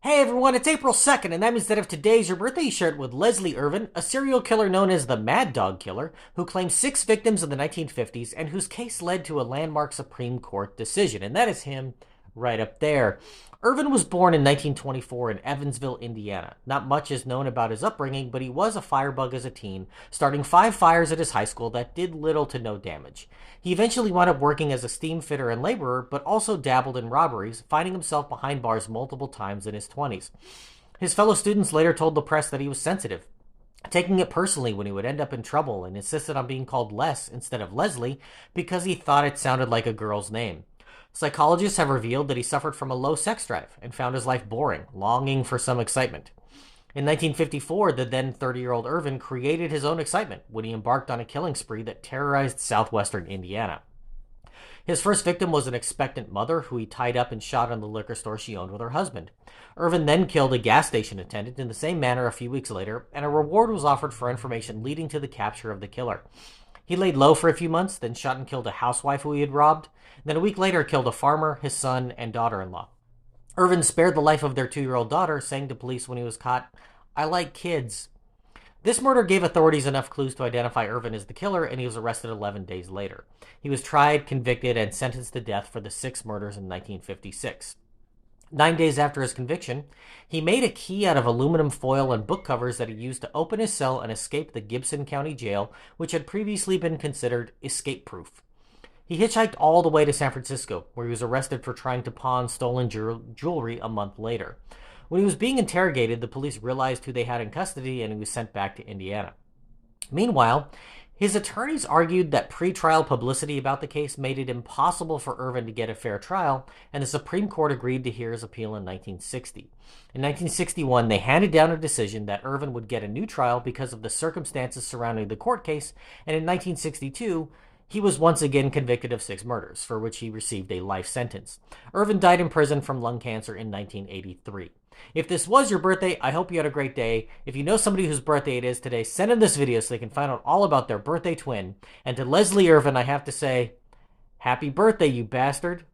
Hey everyone, it's April 2nd, and that means that if today's your birthday, you share it with Leslie Irvin, a serial killer known as the Mad Dog Killer, who claimed 6 victims in the 1950s and whose case led to a landmark Supreme Court decision. And that is him right up there. Irvin was born in 1924 in Evansville, Indiana. Not much is known about his upbringing, but he was a firebug as a teen, starting 5 fires at his high school that did little to no damage. He eventually wound up working as a steam fitter and laborer, but also dabbled in robberies, finding himself behind bars multiple times in his 20s. His fellow students later told the press that he was sensitive, taking it personally when he would end up in trouble, and insisted on being called Les instead of Leslie because he thought it sounded like a girl's name. Psychologists have revealed that he suffered from a low sex drive and found his life boring, longing for some excitement. In 1954, the then 30-year-old Irvin created his own excitement when he embarked on a killing spree that terrorized southwestern Indiana. His first victim was an expectant mother who he tied up and shot in the liquor store she owned with her husband. Irvin then killed a gas station attendant in the same manner a few weeks later, and a reward was offered for information leading to the capture of the killer. He laid low for a few months, then shot and killed a housewife who he had robbed, then a week later killed a farmer, his son, and daughter-in-law. Irvin spared the life of their 2-year-old daughter, saying to police when he was caught, "I like kids." This murder gave authorities enough clues to identify Irvin as the killer, and he was arrested 11 days later. He was tried, convicted, and sentenced to death for the 6 murders in 1956. 9 days after his conviction, he made a key out of aluminum foil and book covers that he used to open his cell and escape the Gibson County Jail, which had previously been considered escape-proof. He hitchhiked all the way to San Francisco, where he was arrested for trying to pawn stolen jewelry a month later. When he was being interrogated, the police realized who they had in custody, and he was sent back to Indiana. Meanwhile, his attorneys argued that pretrial publicity about the case made it impossible for Irvin to get a fair trial, and the Supreme Court agreed to hear his appeal in 1960. In 1961, they handed down a decision that Irvin would get a new trial because of the circumstances surrounding the court case, and in 1962, he was once again convicted of 6 murders, for which he received a life sentence. Irvin died in prison from lung cancer in 1983. If this was your birthday, I hope you had a great day. If you know somebody whose birthday it is today, send them this video so they can find out all about their birthday twin. And to Leslie Irvin, I have to say, happy birthday, you bastard.